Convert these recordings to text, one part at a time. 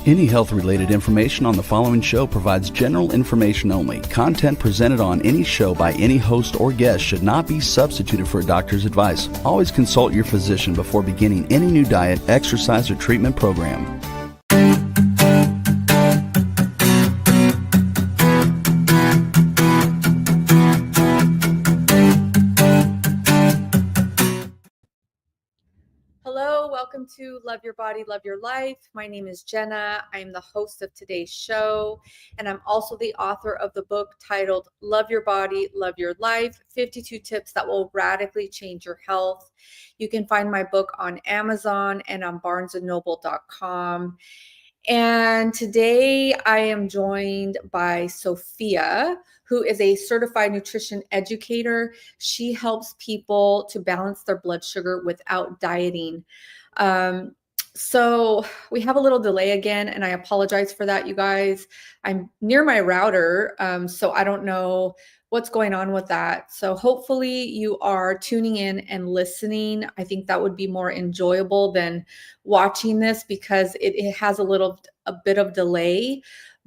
Any health-related information on the following show provides general information only. Content presented on any show by any host or guest should not be substituted for a doctor's advice. Always consult your physician before beginning any new diet, exercise, or treatment program. Welcome to Love Your Body, Love Your Life. My name is Jenna. I'm the host of today's show, and I'm also the author of the book titled Love Your Body, Love Your Life, 52 Tips That Will Radically Change Your Health. You can find my book on Amazon and on barnesandnoble.com. And today I am joined by Sophia, who is a certified nutrition educator. She helps people to balance their blood sugar without dieting. So we have a little delay again, and I apologize for that, you guys. I'm near my router, so I don't know what's going on with that. So hopefully you are tuning in and listening. I think that would be more enjoyable than watching this because it has a bit of delay.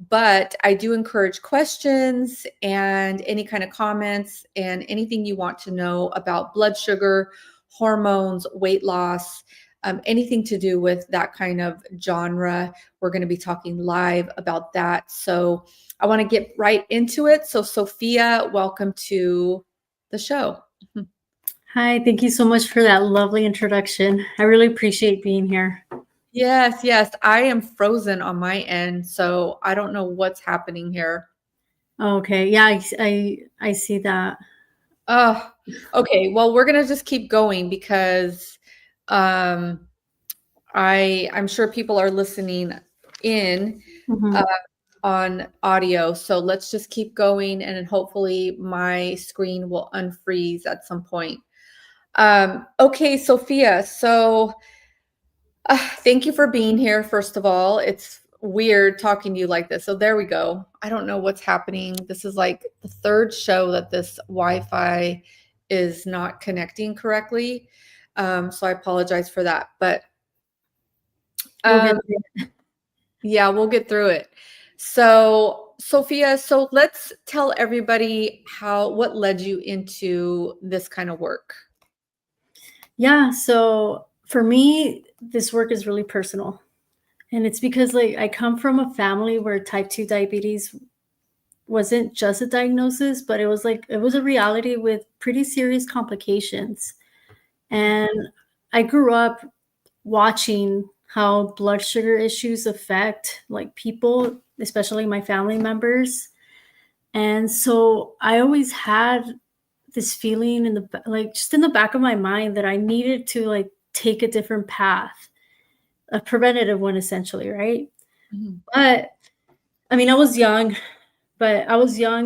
But I do encourage questions and any kind of comments and anything you want to know about blood sugar, hormones, weight loss, anything to do with that kind of genre. We're going to be talking live about that. So I want to get right into it. So Sophia, welcome to the show. Hi, thank you so much for that lovely introduction. I really appreciate being here. Yes. I am frozen on my end, so I don't know what's happening here. Okay. Yeah, I see that. Okay. Well, we're going to just keep going because I'm sure people are listening in on audio. So let's just keep going, and then hopefully my screen will unfreeze at some point. Okay, Sophia. So thank you for being here. First of all, it's weird talking to you like this. So there we go. I don't know what's happening. This is like the third show that this Wi-Fi is not connecting correctly. So I apologize for that, but yeah, we'll get through it. So Sophia, let's tell everybody what led you into this kind of work. Yeah. So for me, this work is really personal, and it's because I come from a family where type 2 diabetes wasn't just a diagnosis, but it was a reality with pretty serious complications. And I grew up watching how blood sugar issues affect people, especially my family members. And so I always had this feeling just in the back of my mind that I needed to take a different path, a preventative one, essentially. Right. Mm-hmm. But I mean, I was young,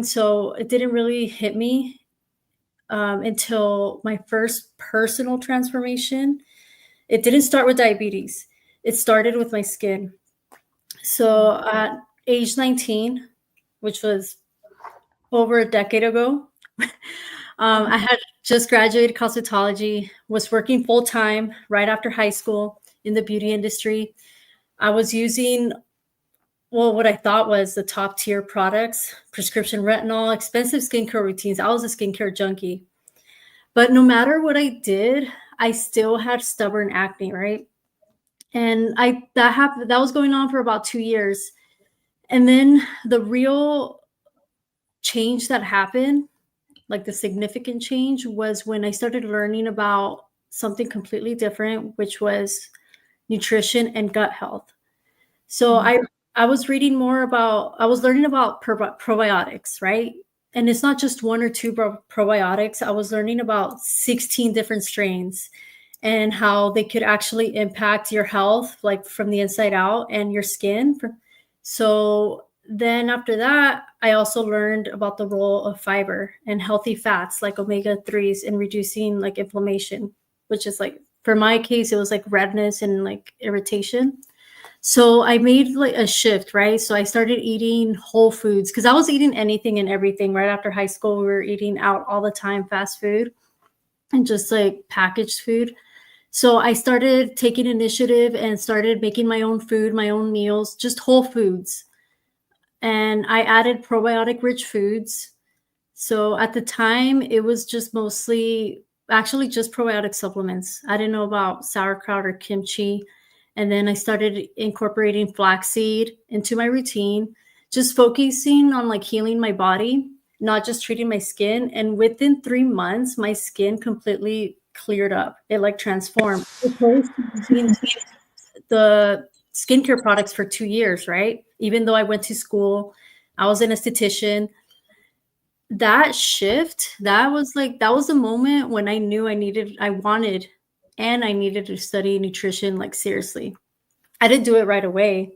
so it didn't really hit me until my first personal transformation. It didn't start with diabetes. It started with my skin. So at age 19, which was over a decade ago, I had just graduated cosmetology, was working full time right after high school in the beauty industry. I was using what I thought was the top tier products, prescription retinol, expensive skincare routines. I was a skincare junkie. But no matter what I did, I still had stubborn acne, right? And that was going on for about 2 years. And then the real change that happened, the significant change, was when I started learning about something completely different, which was nutrition and gut health. So I was learning about probiotics, right? And it's not just one or two probiotics. I was learning about 16 different strains and how they could actually impact your health, from the inside out, and your skin. So then after that, I also learned about the role of fiber and healthy fats like omega-3s in reducing inflammation, which is for my case, it was redness and irritation. So I made a shift, right? So I started eating whole foods because I was eating anything and everything. Right after high school, we were eating out all the time, fast food and just packaged food. So I started taking initiative and started making my own food, my own meals, just whole foods. And I added probiotic rich foods. So at the time, it was just mostly actually just probiotic supplements. I didn't know about sauerkraut or kimchi. And then I started incorporating flaxseed into my routine, just focusing on like healing my body, not just treating my skin. And within 3 months, my skin completely cleared up. It like transformed. Opposed to using the skincare products for 2 years, right? Even though I went to school, I was an esthetician. That shift, that was the moment when I knew I wanted, and I needed to study nutrition like seriously. I didn't do it right away,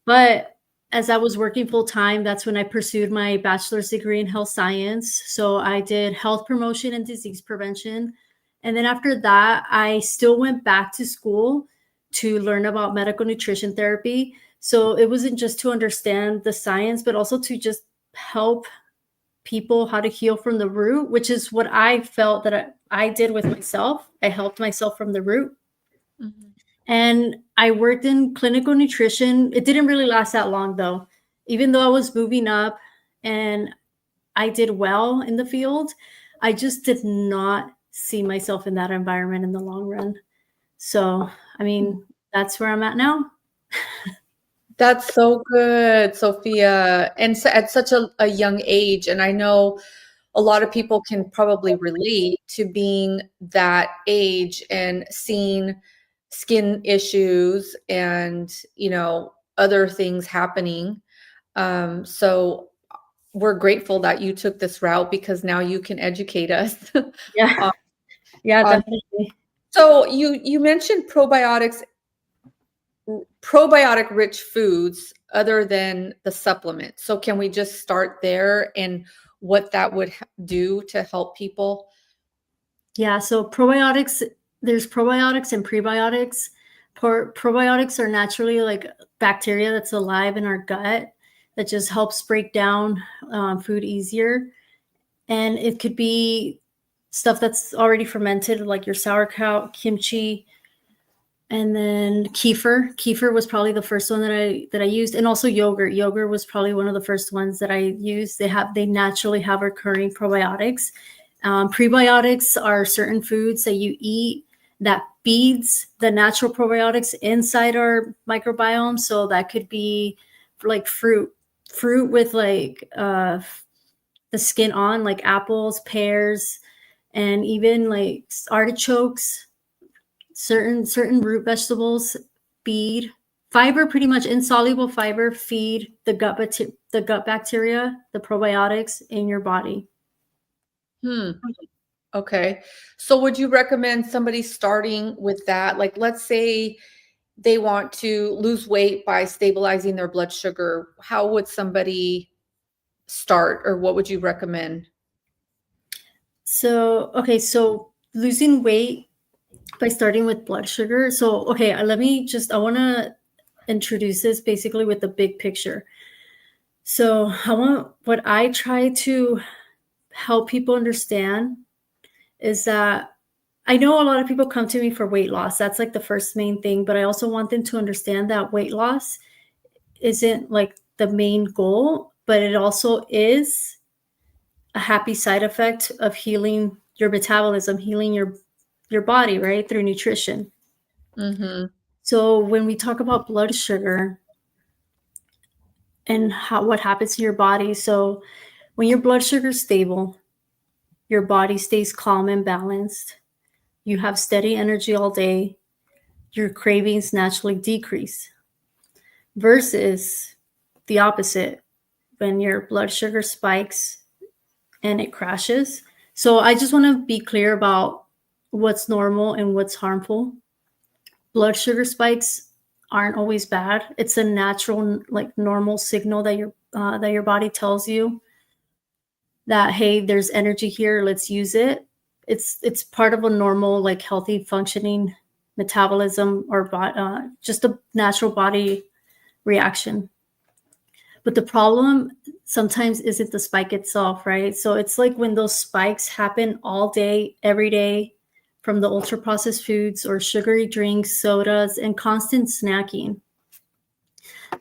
but as I was working full time, that's when I pursued my bachelor's degree in health science. So I did health promotion and disease prevention. And then after that, I still went back to school to learn about medical nutrition therapy. So it wasn't just to understand the science, but also to just help people how to heal from the root, which is what I felt that I did with myself. I helped myself from the root. Mhm. And I worked in clinical nutrition. It didn't really last that long though. Even though I was moving up and I did well in the field, I just did not see myself in that environment in the long run. So, I mean, that's where I'm at now. That's so good, Sophia. And so at such a young age. And I know a lot of people can probably relate to being that age and seeing skin issues and, other things happening. So we're grateful that you took this route because now you can educate us. Yeah. on, Yeah, on- definitely. so you mentioned probiotic rich foods other than the supplement. So can we just start there and what that would do to help people? Yeah, so probiotics, there's probiotics and prebiotics. Probiotics are naturally like bacteria that's alive in our gut that just helps break down food easier. And it could be stuff that's already fermented, like your sauerkraut, kimchi, and then kefir. Kefir was probably the first one that I used, and also yogurt. Yogurt was probably one of the first ones that I used. They naturally have recurring probiotics. Prebiotics are certain foods that you eat that feeds the natural probiotics inside our microbiome. So that could be like fruit with like the skin on, like apples, pears, and even like artichokes. Certain root vegetables feed fiber, pretty much insoluble fiber, feed the gut bacteria, the probiotics in your body. Hmm. Okay. So would you recommend somebody starting with that? Like, let's say they want to lose weight by stabilizing their blood sugar. How would somebody start, or what would you recommend? So losing weight by starting with blood sugar. So, okay, I want to introduce this basically with the big picture. So, what I try to help people understand is that I know a lot of people come to me for weight loss. That's like the first main thing, but I also want them to understand that weight loss isn't like the main goal, but it also is a happy side effect of healing your metabolism, healing your body, right? Through nutrition. Mm-hmm. So when we talk about blood sugar and what happens to your body, so when your blood sugar is stable, your body stays calm and balanced. You have steady energy all day. Your cravings naturally decrease. Versus the opposite, when your blood sugar spikes and it crashes. So I just want to be clear about what's normal and what's harmful. Blood sugar spikes aren't always bad. It's a natural, like normal signal that your body tells you that, hey, there's energy here, let's use it. It's part of a normal, like healthy functioning metabolism or just a natural body reaction. But the problem sometimes isn't the spike itself, right? So it's like when those spikes happen all day, every day, from the ultra processed foods or sugary drinks, sodas, and constant snacking.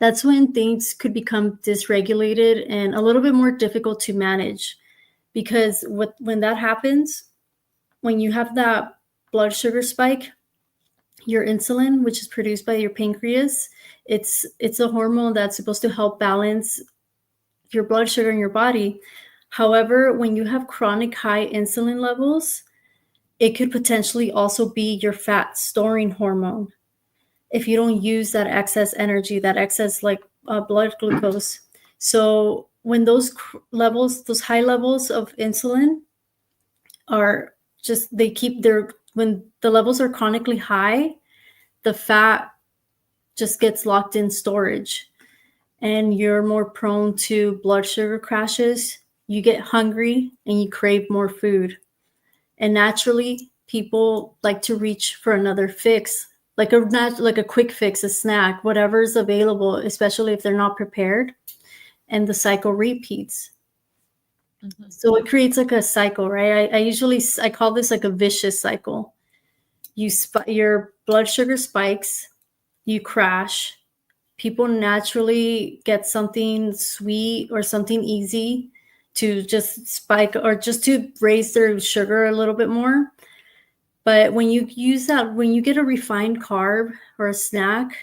That's when things could become dysregulated and a little bit more difficult to manage, because when that happens, when you have that blood sugar spike, your insulin, which is produced by your pancreas, it's a hormone that's supposed to help balance your blood sugar in your body. However, when you have chronic high insulin levels, it could potentially also be your fat storing hormone if you don't use that excess energy, that excess blood glucose. So when those levels, those high levels of insulin are just, when the levels are chronically high, the fat just gets locked in storage and you're more prone to blood sugar crashes. You get hungry and you crave more food. And naturally, people like to reach for another fix, like a quick fix, a snack, whatever's available, especially if they're not prepared. And the cycle repeats. Mm-hmm. So it creates like a cycle, right? I call this like a vicious cycle. Your blood sugar spikes, you crash. People naturally get something sweet or something easy to just spike or just to raise their sugar a little bit more. But when you get a refined carb or a snack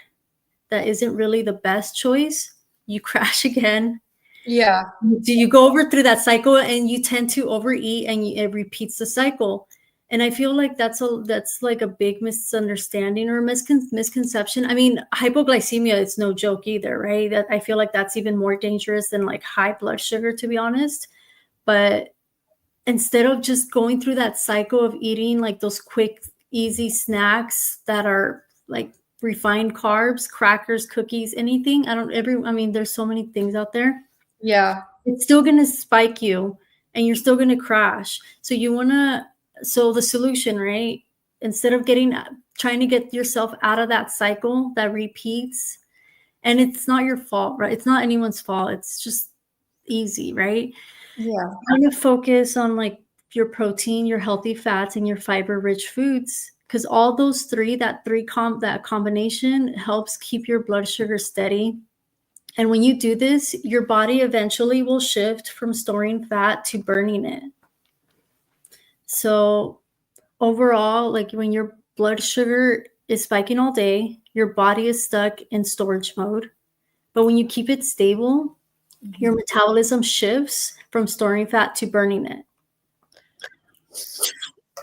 that isn't really the best choice, you crash again. Yeah. Do you go through that cycle and you tend to overeat and it repeats the cycle? And I feel like that's like a big misunderstanding or misconception. I mean, hypoglycemia, it's no joke either, right? That I feel like that's even more dangerous than like high blood sugar, to be honest. But instead of just going through that cycle of eating like those quick, easy snacks that are like refined carbs, crackers, cookies, anything. There's so many things out there. Yeah. It's still going to spike you and you're still going to crash. So the solution, right? Instead of trying to get yourself out of that cycle that repeats, and it's not your fault, right? It's not anyone's fault. It's just easy, right? Yeah. Kind of focus on like your protein, your healthy fats, and your fiber-rich foods, because all those that combination helps keep your blood sugar steady. And when you do this, your body eventually will shift from storing fat to burning it. So overall, like when your blood sugar is spiking all day, your body is stuck in storage mode. But when you keep it stable, your metabolism shifts from storing fat to burning it.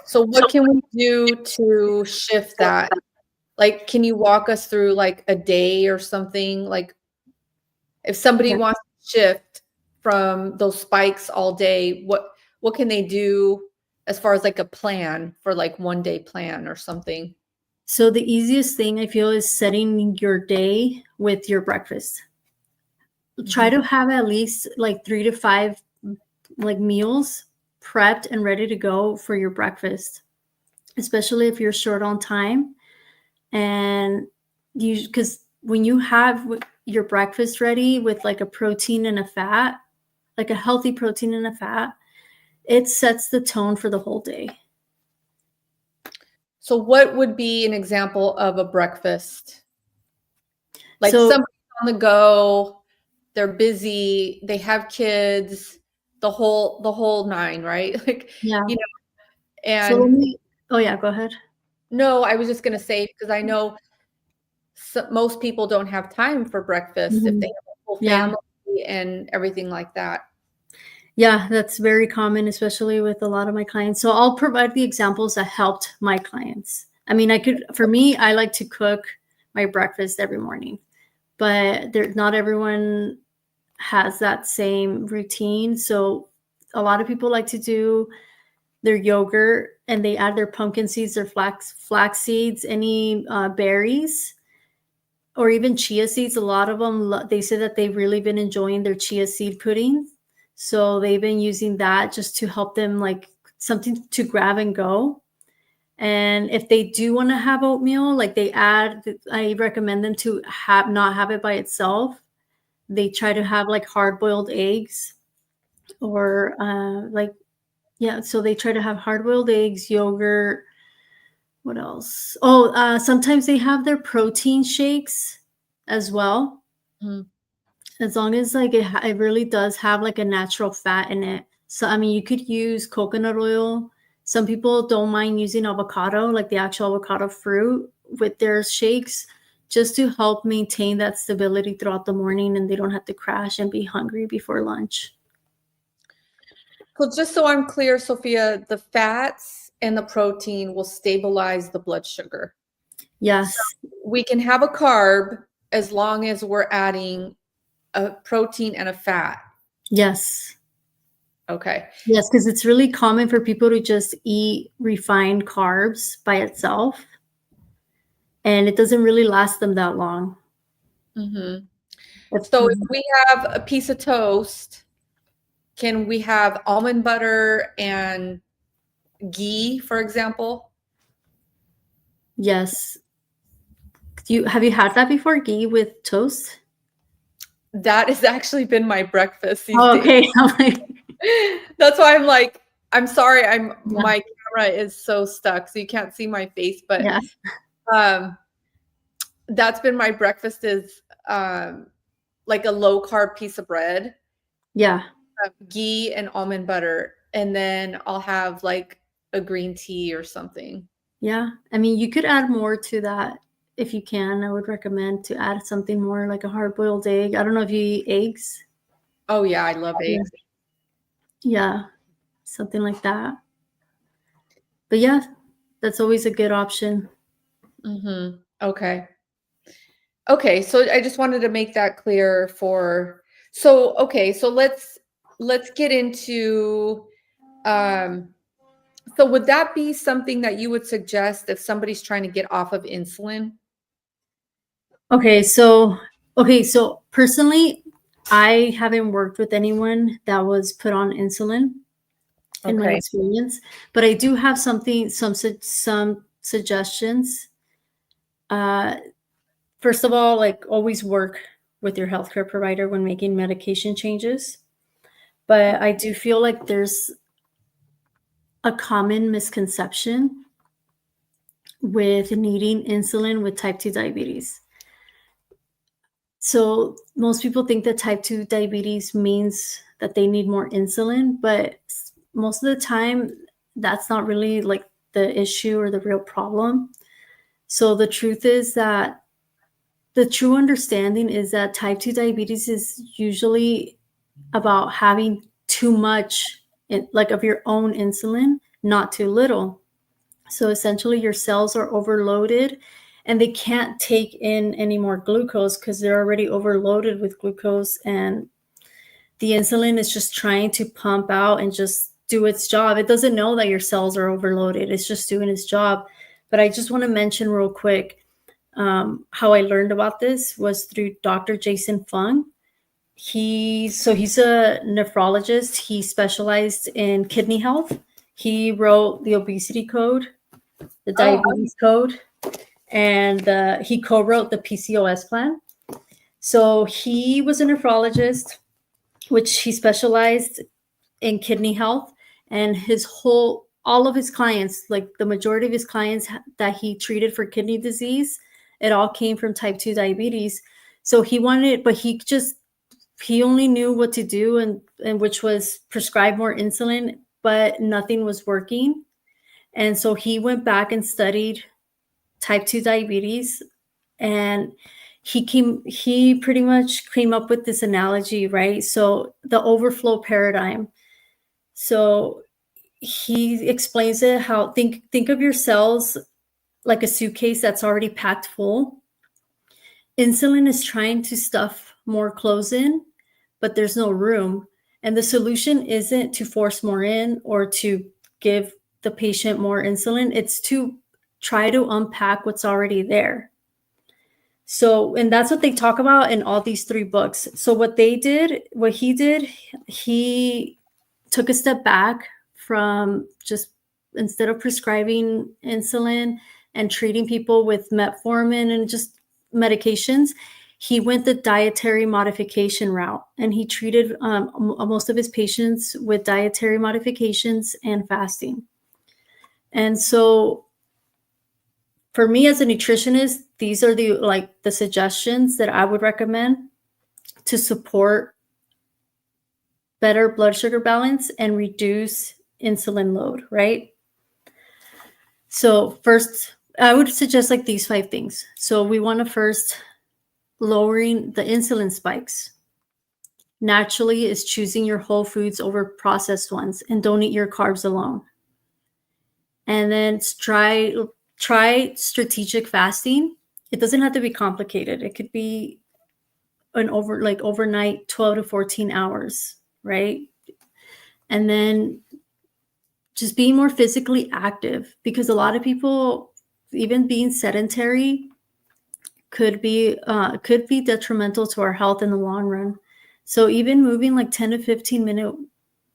So what can we do to shift that? Like, can you walk us through like a day or something? Like if somebody wants to shift from those spikes all day, what can they do as far as like a plan for like 1 day plan or something? So the easiest thing I feel is setting your day with your breakfast. Try to have at least like 3 to 5 like meals prepped and ready to go for your breakfast, especially if you're short on time. And because when you have your breakfast ready with like a protein and a fat, like a healthy protein and a fat, it sets the tone for the whole day. So what would be an example of a breakfast? Like somebody's on the go, they're busy, they have kids, the whole nine, right? Like, yeah. And oh yeah, go ahead. No, I was just going to say, because I know most people don't have time for breakfast if they have a full family and everything like that. Yeah, that's very common, especially with a lot of my clients. So I'll provide the examples that helped my clients. I mean, for me, I like to cook my breakfast every morning, but not everyone has that same routine. So a lot of people like to do their yogurt and they add their pumpkin seeds, their flax seeds, any berries, or even chia seeds. A lot of them, they say that they've really been enjoying their chia seed pudding. So they've been using that just to help them like something to grab and go. And if they do want to have oatmeal, like I recommend them to not have it by itself. They try to have like hard-boiled eggs or so they try to have hard-boiled eggs, yogurt, What else? Oh, sometimes they have their protein shakes as well. Mhm. As long as like it really does have like a natural fat in it. So I mean, you could use coconut oil. Some people don't mind using avocado, like the actual avocado fruit, with their shakes, just to help maintain that stability throughout the morning, and they don't have to crash and be hungry before lunch. So just so I'm clear, Sophia, the fats and the protein will stabilize the blood sugar. So Yes. we can have a carb as long as we're adding a protein and a fat. Yes. Okay. Yes, because it's really common for people to just eat refined carbs by itself, and it doesn't really last them that long. Mhm. If- So if we have a piece of toast, can we have almond butter and ghee, for example? Yes. Have you had that before? Ghee with toast? That has actually been my breakfast these Oh, days. okay. I'm like, That's why I'm like, I'm sorry, yeah, my camera is so stuck, so you can't see my face, but yeah, um that's been my breakfast is like a low carb piece of bread, yeah, ghee and almond butter, and then I'll have like a green tea or something. yeah. I mean, you could add more to that if you can. I would recommend to add something more like a hard-boiled egg. I don't know if you eat eggs. Oh yeah, I love Yeah, eggs. yeah, something like that. But yeah, that's always a good option. Mm-hmm. Okay. Okay, so I just wanted to make that clear for okay, so let's get into um so would that be something that you would suggest if somebody's trying to get off of insulin? Okay, so personally, I haven't worked with anyone that was put on insulin in my Okay. experience, but I do have some suggestions. Uh, First of all, like always work with your healthcare provider when making medication changes. But I do feel like there's a common misconception with needing insulin with type 2 diabetes. So most people think that type 2 diabetes means that they need more insulin, but most of the time that's not really like the issue or the real problem. So the truth is that the true understanding is that type 2 diabetes is usually about having too much like of your own insulin, not too little. So essentially your cells are overloaded and they can't take in any more glucose because they're already overloaded with glucose, and the insulin is just trying to pump out and just do its job. It doesn't know that your cells are overloaded. It's just doing its job. But I just want to mention real quick, how I learned about this was through Dr. Jason Fung. He's a nephrologist. He specialized in kidney health. He wrote the obesity code, the Oh, diabetes code, and he co-wrote the PCOS plan. So he was a nephrologist, which he specialized in kidney health, and all of his clients, like the majority of his clients that he treated for kidney disease, it all came from type 2 diabetes. So he only knew what to do, and which was prescribe more insulin, but nothing was working. And so he went back and studied type 2 diabetes, and he pretty much came up with this analogy, right? So the overflow paradigm. So he explains it how think of your cells like a suitcase that's already packed full. Insulin is trying to stuff more clothes in, but there's no room. And the solution isn't to force more in or to give the patient more insulin, it's to try to unpack what's already there. So, and that's what they talk about in all these three books. So, what he did, he took a step back from just instead of prescribing insulin and treating people with metformin and just medications, he went the dietary modification route, and he treated most of his patients with dietary modifications and fasting. And so for me as a nutritionist, these are the suggestions that I would recommend to support better blood sugar balance and reduce insulin load, right? So first, I would suggest like these 5 things. So we want to first lowering the insulin spikes. Naturally is choosing your whole foods over processed ones, and don't eat your carbs alone. And then try strategic fasting. It doesn't have to be complicated. It could be overnight 12 to 14 hours, right? And then just being more physically active, because a lot of people, even being sedentary, could be detrimental to our health in the long run. So even moving like 10 to 15 minute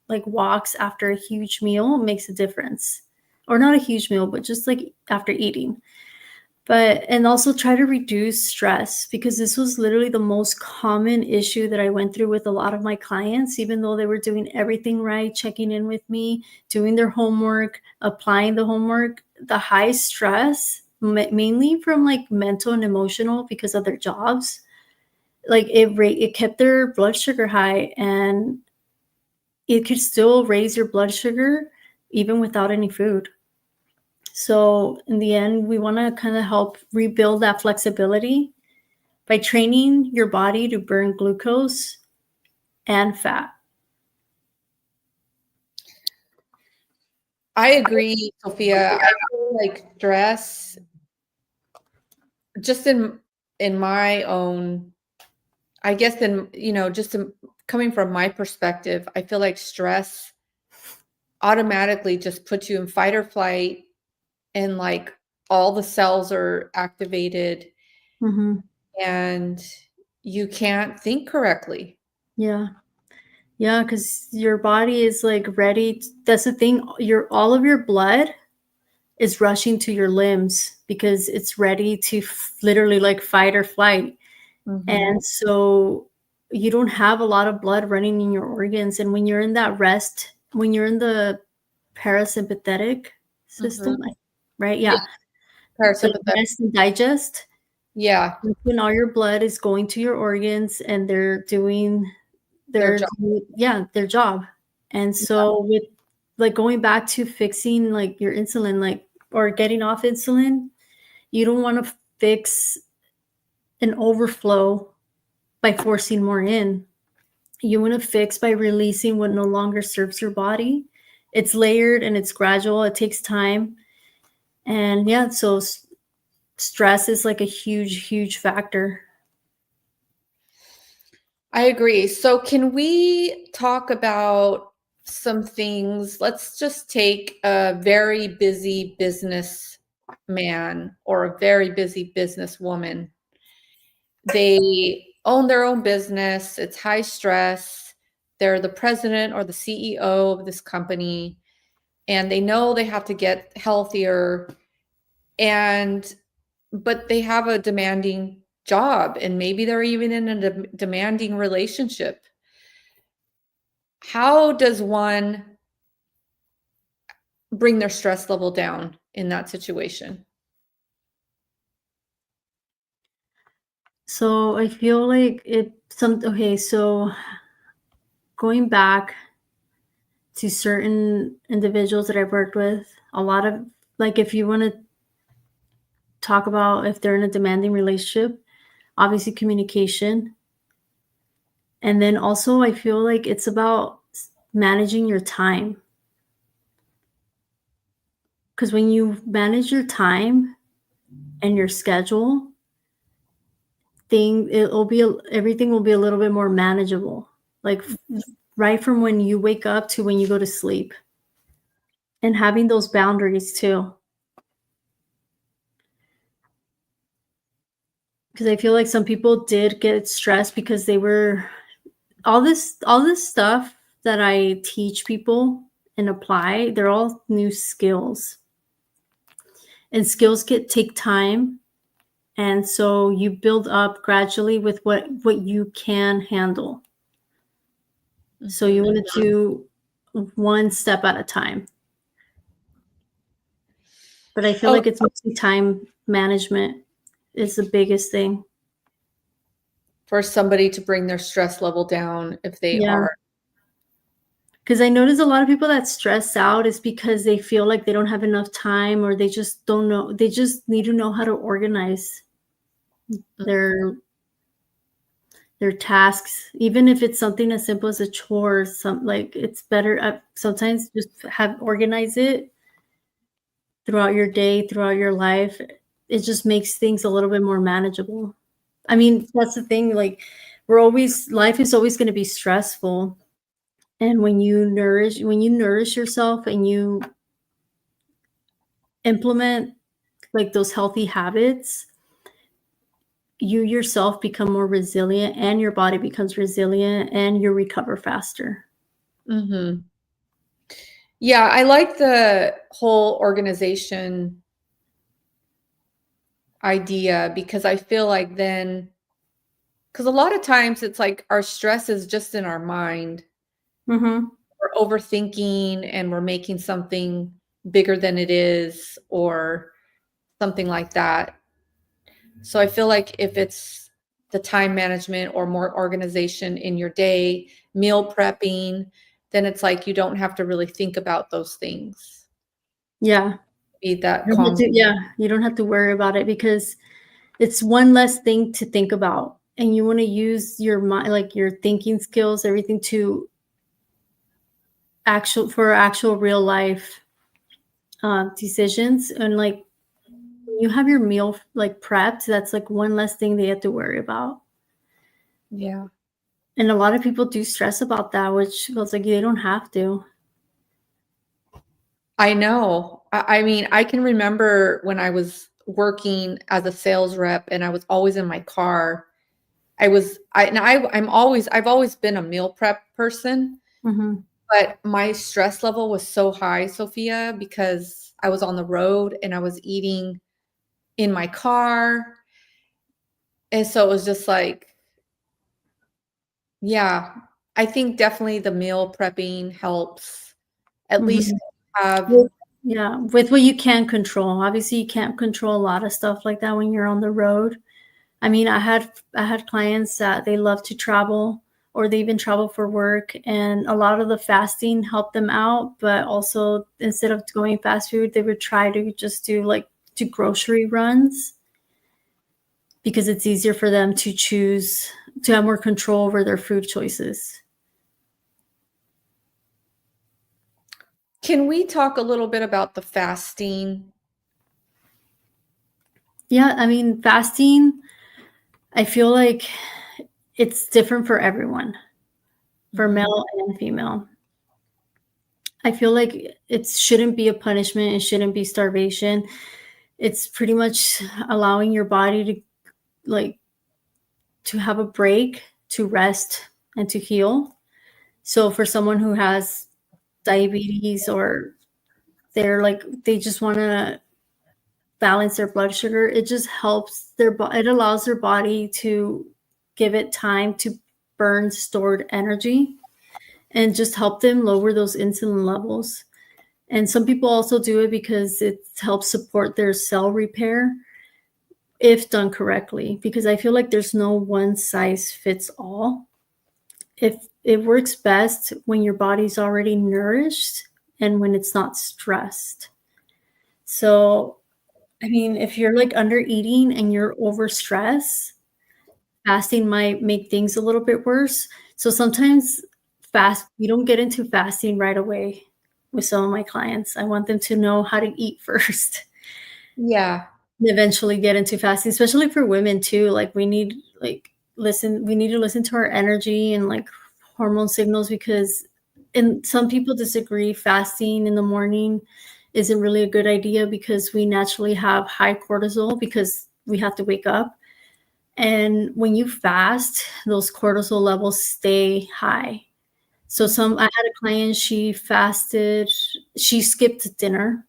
like walks after a huge meal makes a difference. Or not a huge meal, but just like after eating. And also try to reduce stress, because this was literally the most common issue that I went through with a lot of my clients, even though they were doing everything right, checking in with me, doing their homework, applying the homework. The high stress, mainly from like mental and emotional because of their jobs, like it kept their blood sugar high, and it could still raise your blood sugar even without any food. So in the end, we want to kind of help rebuild that flexibility by training your body to burn glucose and fat. I agree, Sophia. I feel like stress, just in my own, I guess, coming from my perspective, I feel like stress automatically just puts you in fight or flight, and like all the cells are activated, Mm-hmm. and you can't think correctly. Yeah. Yeah, because your body is like ready. That's the thing. All of your blood is rushing to your limbs because it's ready to literally like fight or flight. Mhm. And so you don't have a lot of blood running in your organs. And when you're in that rest, when you're in the parasympathetic system, right? Yeah. The Parasympathetic. rest and digest, Yeah. when all your blood is going to your organs and they're doing Their job. their job. And so with like going back to fixing like your insulin, like, or getting off insulin, you don't want to fix an overflow by forcing more in. You want to fix by releasing what no longer serves your body. It's layered and it's gradual. It takes time. And yeah, so stress is like a huge factor. I agree. So can we talk about some things? Let's just take a very busy businessman or a very busy businesswoman. They own their own business. It's high stress. They're the president or the CEO of this company, and they know they have to get healthier, but they have a demanding job, and maybe they're even in a demanding relationship. How does one bring their stress level down in that situation? So I feel like so going back to certain individuals that I've worked with, a lot of, like, if you want to talk about if they're in a demanding relationship, obviously communication. And then also I feel like it's about managing your time. Because when you manage your time and your schedule, everything will be a little bit more manageable. Like right from when you wake up to when you go to sleep. And having those boundaries too. Because I feel like some people did get stressed because they were all this stuff that I teach people and apply, they're all new skills. And skills take time. And so you build up gradually with what you can handle. So you want to do one step at a time. But I feel like it's mostly time management is the biggest thing. For somebody to bring their stress level down if they Yeah. are. Because I notice a lot of people that stress out is because they feel like they don't have enough time, or they just don't know. They just need to know how to organize their tasks, even if it's something as simple as a chore. It's better sometimes just organize it throughout your day, throughout your life. It just makes things a little bit more manageable. I mean, that's the thing. Like, life is always going to be stressful. And when you nourish yourself and you implement like those healthy habits, you yourself become more resilient, and your body becomes resilient, and you recover faster. Mhm. Yeah, I like the whole organization idea because I feel like then, because a lot of times it's like our stress is just in our mind. Mhm. We're overthinking and we're making something bigger than it is or something like that. So I feel like if it's the time management or more organization in your day, meal prepping, then it's like you don't have to really think about those things. Yeah. Be that You don't have calm. to yeah, you don't have to worry about it because it's one less thing to think about, and you wanna use your mind, like, your thinking skills, everything to actual real life, decisions, and, like, when you have your meal, like, prepped, that's, like, one less thing they have to worry about. Yeah. And a lot of people do stress about that, which feels like they don't have to. I know. I mean, I can remember when I was working as a sales rep and I was always in my car. I've always been a meal prep person, Mhm. but my stress level was so high, Sophia, because I was on the road and I was eating in my car. And so it was just like, yeah, I think definitely the meal prepping helps. At least Mhm. have, With Yeah, with what you can control. Obviously, you can't control a lot of stuff like that when you're on the road. I mean, I had clients that they love to travel, or they even travel for work, and a lot of the fasting helped them out, but also instead of going fast food, they would try to just do grocery runs because it's easier for them to have more control over their food choices. can we talk a little bit about the fasting? Yeah, I mean, fasting, I feel like it's different for everyone, for Mhm. male and female. I feel like it shouldn't be a punishment, it shouldn't be starvation. It's pretty much allowing your body like to have a break, to rest, and to heal. So for someone who has diabetes, or they just want to balance their blood sugar, it just helps it allows their body to give it time to burn stored energy, and just help them lower those insulin levels. And some people also do it because it helps support their cell repair if done correctly, because I feel like there's no one size fits all. If it works best when your body's already nourished and when it's not stressed. So, I mean, if you're like under eating and you're over stress, fasting might make things a little bit worse. So sometimes we don't get into fasting right away with some of my clients. I want them to know how to eat first. Yeah. And eventually get into fasting, especially for women too. Like, we need to listen to our energy and like hormone signals, because and some people disagree, fasting in the morning isn't really a good idea because we naturally have high cortisol because we have to wake up. And when you fast, those cortisol levels stay high. So I had a client, she skipped dinner,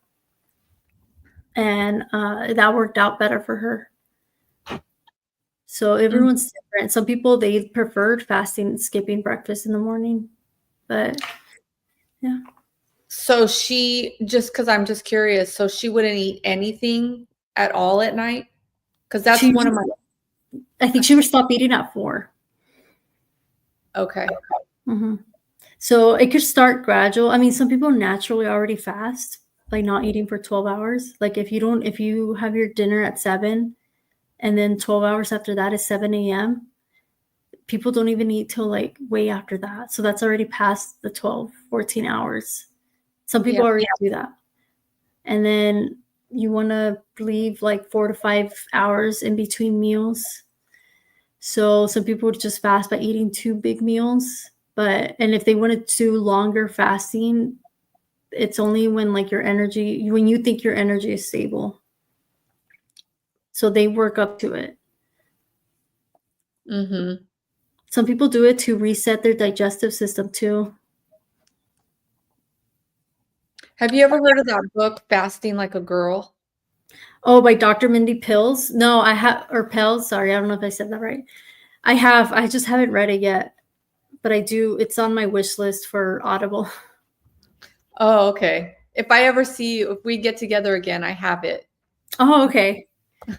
and that worked out better for her. So Mm. everyone's different. Some people, they preferred fasting and skipping breakfast in the morning, but yeah. So she, just because I'm just curious, so she wouldn't eat anything at all at night? Because that's She, one of my. I think she would stop eating at 4. Okay. Mm-hmm. So it could start gradual. I mean, some people naturally already fast, like not eating for 12 hours. Like if you have your dinner at 7 and then 12 hours after that is 7 a.m., people don't even eat till like way after that. So that's already past the 12, 14 hours. Some people already do that. And then you want to leave like 4 to 5 hours in between meals. So some people would just fast by eating 2 big meals. And if they wanted to do longer fasting, it's only when like when you think your energy is stable. So they work up to it. Mm-hmm. Some people do it to reset their digestive system too. Have you ever heard of that book, Fasting Like a Girl? Oh, by Dr. Mindy Pills? No, I have, or Pills. Sorry, I don't know if I said that right. I have. I just haven't read it yet, but I do. It's on my wish list for Audible. Oh, okay. If we get together again, I have it. Oh, okay.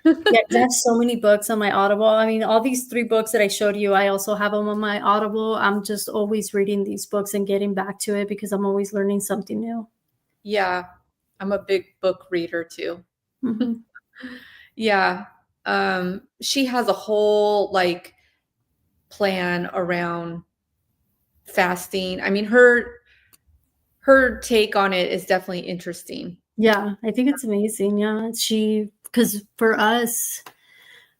Yeah, 'cause I have so many books on my Audible. I mean, all these 3 books that I showed you, I also have them on my Audible. I'm just always reading these books and getting back to it because I'm always learning something new. Yeah, I'm a big book reader too. Mm-hmm. Yeah. She has a whole like plan around fasting. I mean, her take on it is definitely interesting. Yeah, I think it's amazing. Yeah, because for us,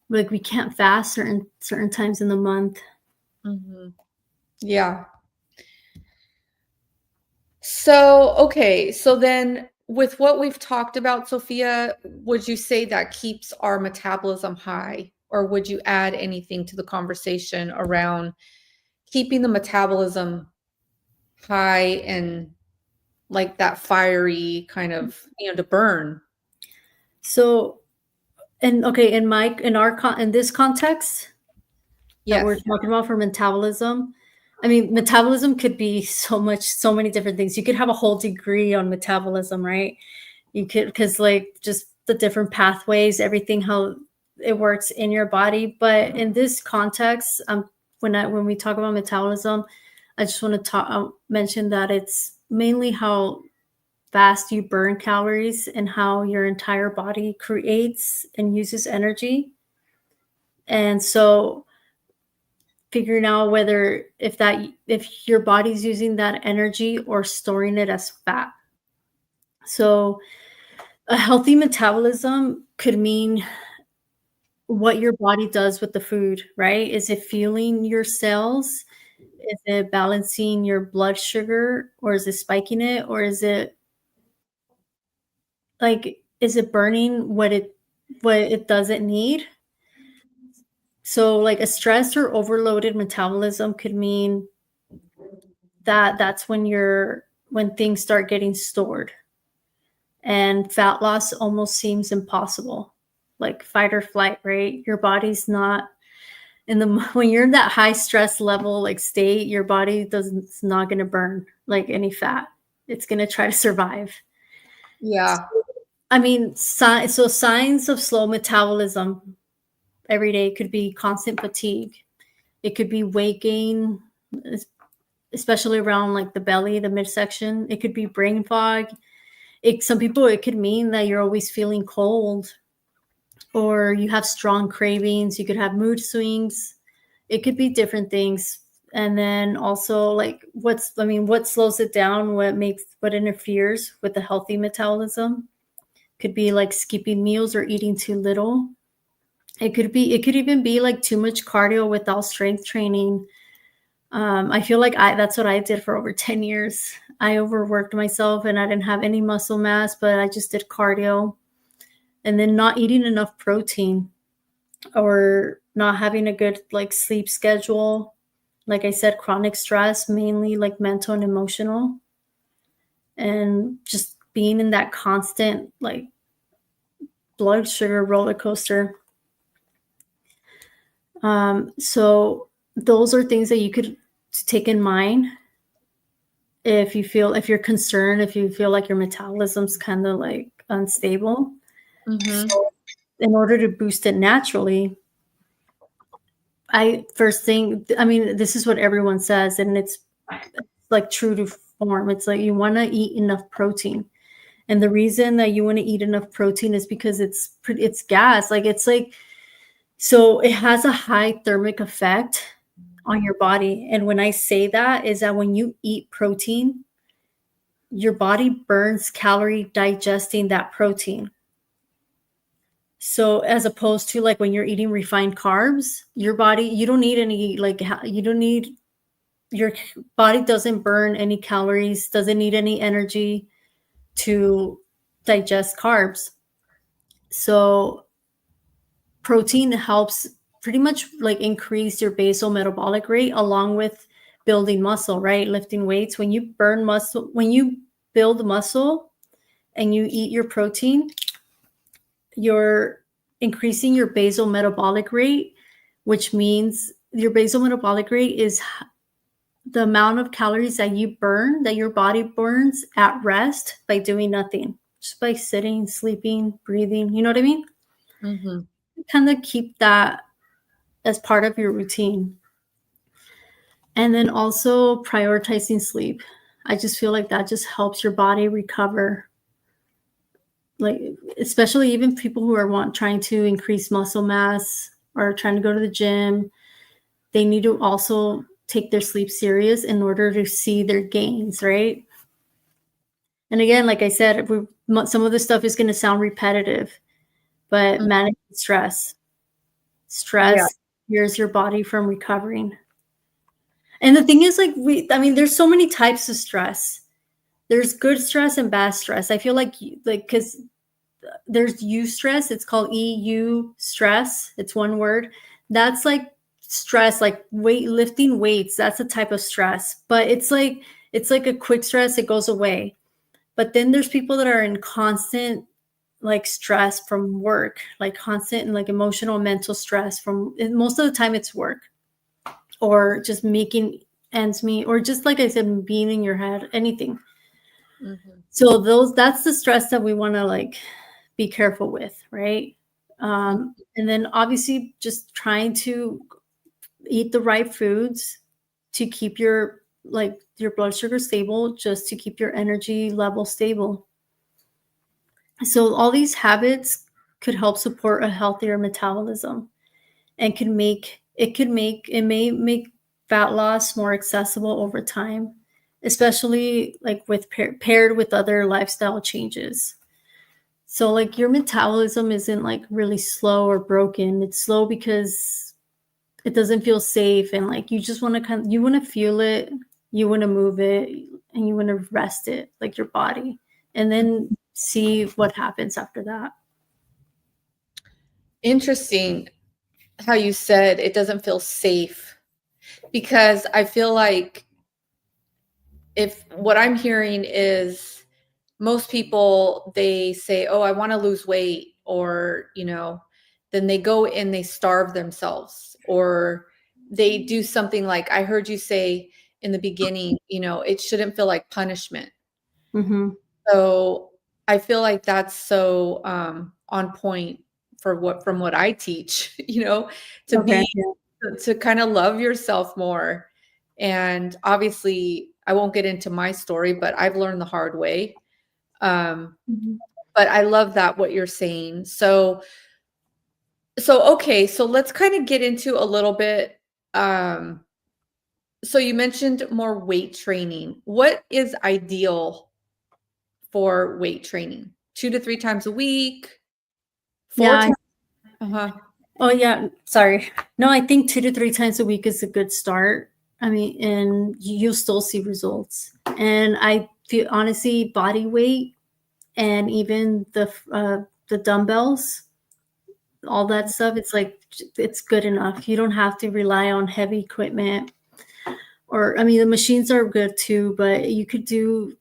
like we can't fast certain times in the month. Mm-hmm. Yeah. So, okay. So then with what we've talked about, Sophia, would you say that keeps our metabolism high? Or would you add anything to the conversation around keeping the metabolism high and like that fiery kind of, to burn? So, and okay, in this context that we're Yes. talking about for metabolism, I mean, metabolism could be so many different things. You could have a whole degree on metabolism, right? You could, because like just the different pathways, everything, how it works in your body. But in this context, when we talk about metabolism, I just want to mention that it's mainly how fast you burn calories and how your entire body creates and uses energy. And so figuring out whether if your body's using that energy or storing it as fat. So a healthy metabolism could mean what your body does with the food, right? Is it fueling your cells? Is it balancing your blood sugar, or is it spiking it, or is it burning what it doesn't need? So like a stressed or overloaded metabolism could mean that that's when things start getting stored and fat loss almost seems impossible, like fight or flight, right? Your body's not when you're in that high stress level like state, your body it's not going to burn like any fat. It's going to try to survive. Yeah. I mean, so signs of slow metabolism every day could be constant fatigue. It could be weight gain, especially around like the belly, the midsection. It could be brain fog. Some people, it could mean that you're always feeling cold, or you have strong cravings. You could have mood swings. It could be different things. And then also like what slows it down, what interferes with the healthy metabolism could be like skipping meals or eating too little. It could even be like too much cardio without strength training. I feel like that's what I did for over 10 years. I overworked myself and I didn't have any muscle mass, but I just did cardio. And then not eating enough protein, or not having a good like sleep schedule. Like I said, chronic stress, mainly like mental and emotional. And just being in that constant like blood sugar roller coaster. So those are things that you could take in mind if you're concerned, if you feel like your metabolism's kind of like unstable. Mm-hmm. in order to boost it naturally, this is what everyone says, and it's like true to form. It's like you want to eat enough protein. And the reason that you want to eat enough protein is because it's gas. So it has a high thermic effect on your body. And when I say that is that when you eat protein, your body burns calorie digesting that protein. So as opposed to like when you're eating refined carbs, your body, you don't need any, your body doesn't burn any calories, doesn't need any energy to digest carbs. So protein helps pretty much like increase your basal metabolic rate along with building muscle, right? Lifting weights. When you burn muscle, when you build muscle and you eat your protein, you're increasing your basal metabolic rate, which means your basal metabolic rate is the amount of calories that you burn, that your body burns at rest by doing nothing, just by sitting, sleeping, breathing. You know what I mean? Mm-hmm. Kind of keep that as part of your routine. And then also prioritizing sleep. I just feel like that just helps your body recover. Like, especially even people who are trying to increase muscle mass or trying to go to the gym, they need to also take their sleep serious in order to see their gains, right? And again, like I said, some of this stuff is going to sound repetitive, but managing stress hears your body from recovering. And the thing is, there's so many types of stress. There's good stress and bad stress. I feel like because there's eustress. It's called EU stress. It's one word. That's like stress, like lifting weights. That's a type of stress, but it's like a quick stress. It goes away. But then there's people that are in constant like stress from work, like constant and like emotional, mental stress from, most of the time it's work or just making ends meet, or just like I said, being in your head, anything. Mm-hmm. So that's the stress that we want to like be careful with, right? And then obviously just trying to eat the right foods to keep your blood sugar stable, just to keep your energy level stable. So all these habits could help support a healthier metabolism and it may make fat loss more accessible over time, especially like with paired with other lifestyle changes. So like your metabolism isn't like really slow or broken. It's slow because it doesn't feel safe, and like you just want to you want to feel it, you want to move it, and you want to rest it, like your body, and then see what happens after that. Interesting how you said it doesn't feel safe, because I feel like if what I'm hearing is most people, they say, oh, I want to lose weight, or, then they go and they starve themselves, or they do something like I heard you say in the beginning, it shouldn't feel like punishment. Mm-hmm. So I feel like that's so on point from what I teach, to kind of love yourself more. And obviously I won't get into my story, but I've learned the hard way. But I love that what you're saying. So okay, so let's kind of get into a little bit. So you mentioned more weight training. What is ideal for weight training? 2 to 3 times a week? 4 times? Uh-huh. Oh yeah, sorry. No, I think 2 to 3 times a week is a good start. I mean, and you'll still see results. And I feel honestly, body weight and even the dumbbells, all that stuff, it's good enough. You don't have to rely on heavy equipment. Or the machines are good too, but you could do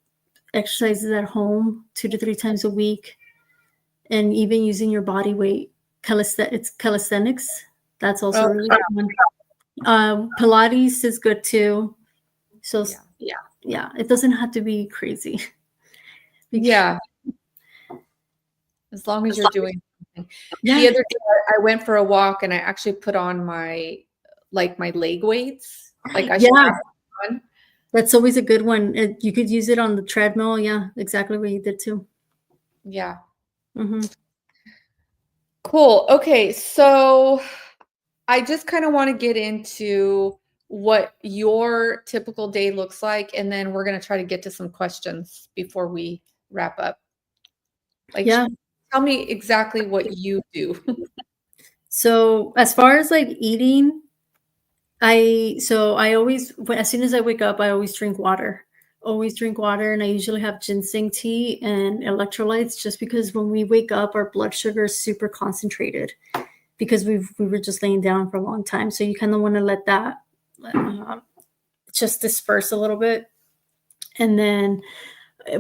exercises at home 2 to 3 times a week, and even using your body weight. It's calisthenics. That's also really fun. Pilates is good too. So yeah, it doesn't have to be crazy. Yeah. As long as you're doing Yeah. The other day I went for a walk and I actually put on my leg weights. Like I Yeah. strapped on. That's always a good one. You could use it on the treadmill. Yeah, exactly what you did too. Yeah. Hmm. Cool. Okay. So I just kind of want to get into what your typical day looks like, and then we're going to try to get to some questions before we wrap up. Like, Yeah. tell me exactly what you do. So as far as like eating, I always as soon as I wake up, I always drink water. Always drink water, and I usually have ginseng tea and electrolytes just because when we wake up, our blood sugar is super concentrated because we were just laying down for a long time. So you kind of want to let that just disperse a little bit. And then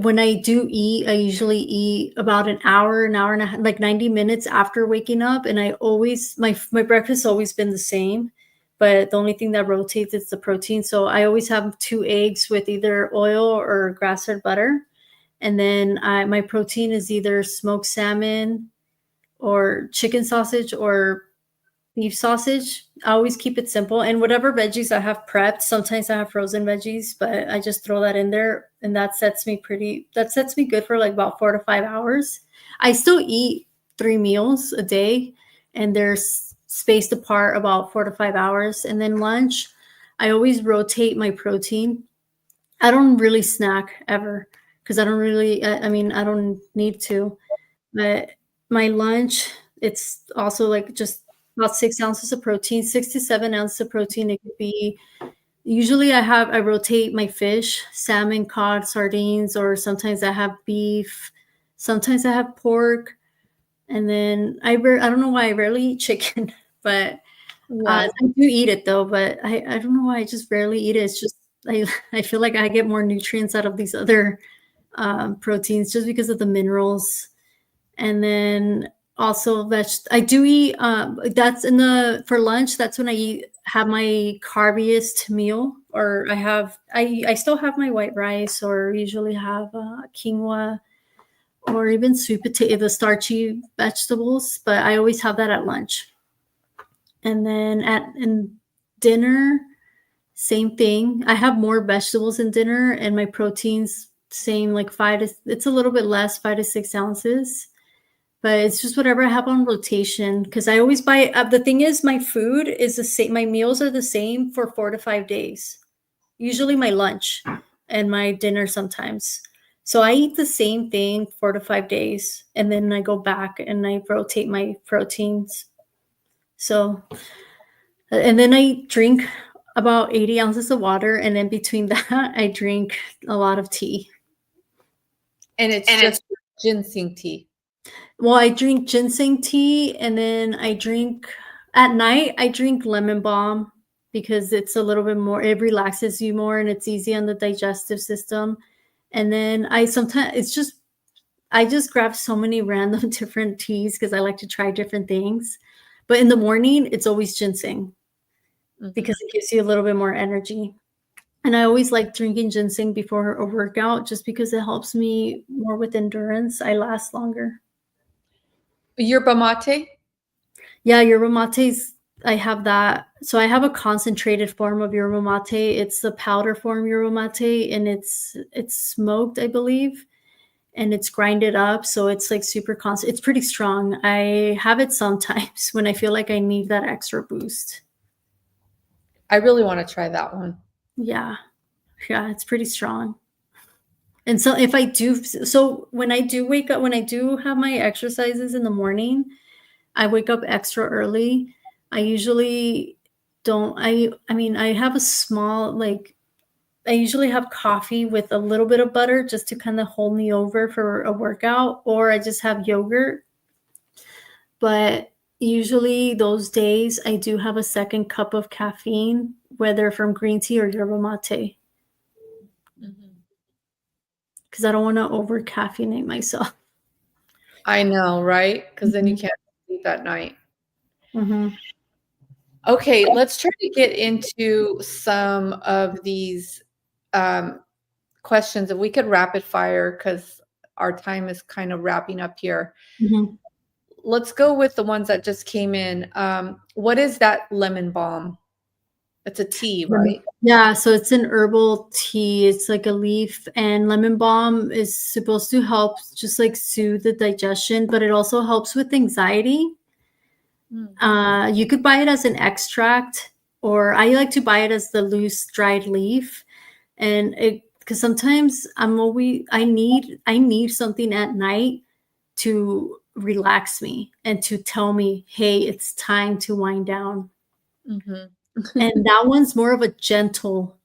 when I do eat, I usually eat about an hour and a half, like 90 minutes after waking up. And I always, my breakfast always been the same, but the only thing that rotates is the protein. So I always have 2 eggs with either oil or grass-fed butter. And then my protein is either smoked salmon or chicken sausage or beef sausage. I always keep it simple. And whatever veggies I have prepped, sometimes I have frozen veggies, but I just throw that in there and that sets me good for like about 4 to 5 hours. I still eat 3 meals a day and they're spaced apart about 4 to 5 hours. And then lunch, I always rotate my protein. I don't really snack ever because I don't really, I mean, I don't need to. But my lunch, it's also like just about 6 ounces of protein, 6 to 7 ounces of protein. It could be usually I rotate my fish, salmon, cod, sardines, or sometimes I have beef, sometimes I have pork, and then I don't know why I rarely eat chicken, but Yeah. I do eat it though, but I don't know why I just rarely eat it. It's just I feel like I get more nutrients out of these other proteins just because of the minerals. And then also I do eat that's in the for lunch, that's when have my carbiest meal, or I still have my white rice, or usually have quinoa or even sweet potato, the starchy vegetables, but I always have that at lunch. And then in dinner, same thing. I have more vegetables in dinner, and my proteins same, like it's a little bit less, 5 to 6 ounces. But it's just whatever I have on rotation because I always buy. The thing is, my food is the same. My meals are the same for 4 to 5 days. Usually my lunch and my dinner sometimes. So I eat the same thing 4 to 5 days, and then I go back and I rotate my proteins. So, and then I drink about 80 ounces of water, and then between that, I drink a lot of tea. And it's just ginseng tea. Well, I drink ginseng tea, and then at night, I drink lemon balm because it's a little bit more, it relaxes you more and it's easy on the digestive system. And then I just grab so many random different teas because I like to try different things. But in the morning, it's always ginseng because it gives you a little bit more energy. And I always like drinking ginseng before a workout just because it helps me more with endurance. I last longer. Yerba mate? Yeah, yerba mate's, I have that. So I have a concentrated form of yerba mate. It's the powder form yerba mate, and it's smoked, I believe, and it's grinded up. So it's like super It's pretty strong. I have it sometimes when I feel like I need that extra boost. I really want to try that one. Yeah. Yeah, it's pretty strong. And so if I do, so when I do wake up, when I do have my exercises in the morning, I wake up extra early. I usually don't I mean, I have a small, like, I usually have coffee with a little bit of butter just to kind of hold me over for a workout, or I just have yogurt. But usually those days I do have a second cup of caffeine, whether from green tea or yerba mate, because I don't want to over caffeinate myself. I know, right? Because then you Mhm. can't sleep at night. Mhm. Okay, let's try to get into some of these questions. If we could rapid fire, because our time is kind of wrapping up here. Mhm. let's go with the ones that just came in. What is that lemon balm? It's a tea, right? Yeah, so it's an herbal tea. It's like a leaf, and lemon balm is supposed to help just like soothe the digestion, but it also helps with anxiety. You could buy it as an extract, or I like to buy it as the loose dried leaf. And it, because sometimes I need something at night to relax me and to tell me, hey, it's time to wind down. And that one's more of a gentle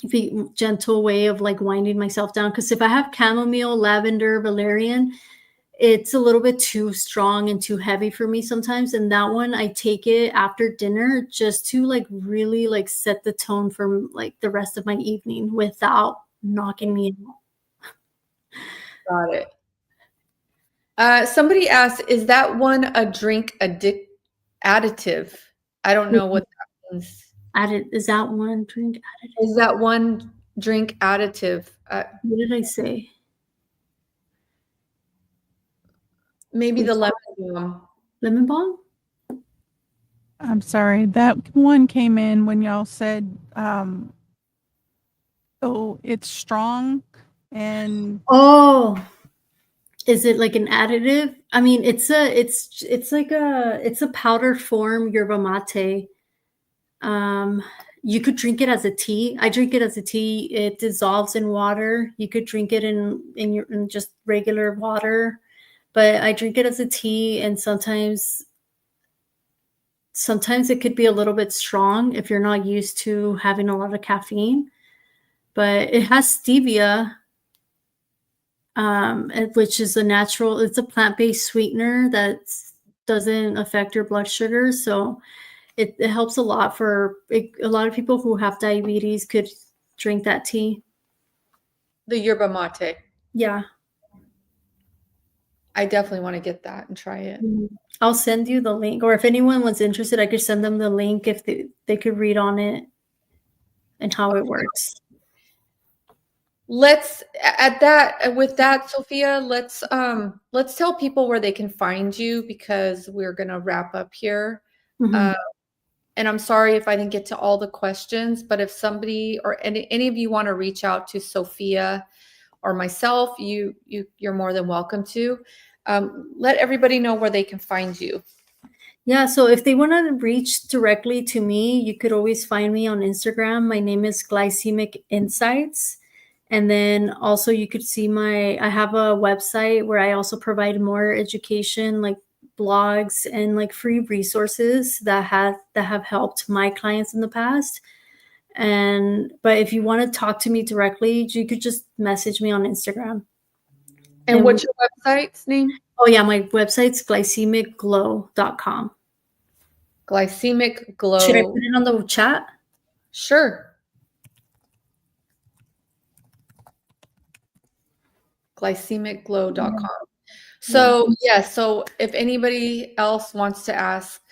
way of like winding myself down. Because if I have chamomile, lavender, valerian, it's a little bit too strong and too heavy for me sometimes. And that one, I take it after dinner just to like really like set the tone for like the rest of my evening without knocking me out. Got it. Somebody asked, is that one a drink additive? I don't know what that means. Is that one drink additive? Is that one drink additive? What did I say? Maybe the lemon balm. Lemon balm? I'm sorry. That one came in when y'all said, oh, it's strong and. Oh, is it like an additive? I mean, it's a powder form yerba mate. You could drink it as a tea. I drink it as a tea. It dissolves in water. You could drink it in just regular water, but I drink it as a tea. And sometimes it could be a little bit strong if you're not used to having a lot of caffeine. But it has stevia, which is it's a plant-based sweetener that doesn't affect your blood sugar. So it helps a lot for a lot of people who have diabetes could drink that tea. The yerba mate. Yeah. I definitely want to get that and try it. I'll send you the link, or if anyone was interested, I could send them the link if they could read on it and how it works. With that, Sophia, let's tell people where they can find you, because we're going to wrap up here. And I'm sorry if I didn't get to all the questions, but if somebody or any of you want to reach out to Sophia or myself, you're more than welcome to. Let everybody know where they can find you. Yeah, so if they want to reach directly to me, you could always find me on Instagram. My name is Glycemic Insights. And then also you could see I have a website where I also provide more education, like blogs and like free resources that have helped my clients in the past. But if you want to talk to me directly, you could just message me on Instagram. And what's your website's name? Oh yeah, my website's glycemicglow.com. Glycemic Glow. Should I put it on the chat? Sure. Glycemicglow.com. So so if anybody else wants to ask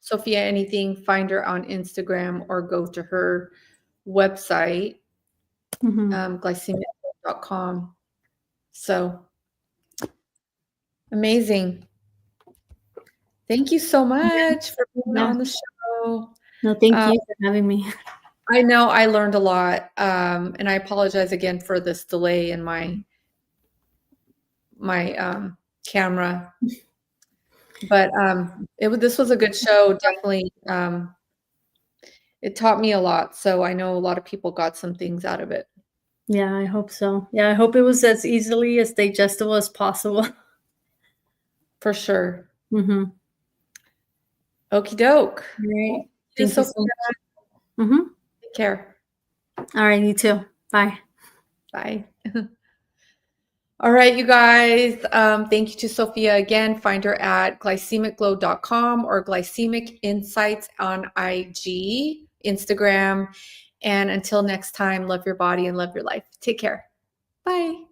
Sophia anything, find her on Instagram or go to her website, glycemicglow.com. So amazing. Thank you so much for being on the show. No, thank you for having me. I know I learned a lot. And I apologize again for this delay in my camera. But this was a good show. Definitely. It taught me a lot. So I know a lot of people got some things out of it. Yeah, I hope so. Yeah, I hope it was as easily as digestible as possible. For sure. Mm-hmm. Okie doke. Right. Thank you so much. Take care. All right, you too. Bye. Bye. All right, you guys. Thank you to Sophia again. Find her at glycemicglow.com or Glycemic Insights on IG, Instagram. And until next time, love your body and love your life. Take care. Bye.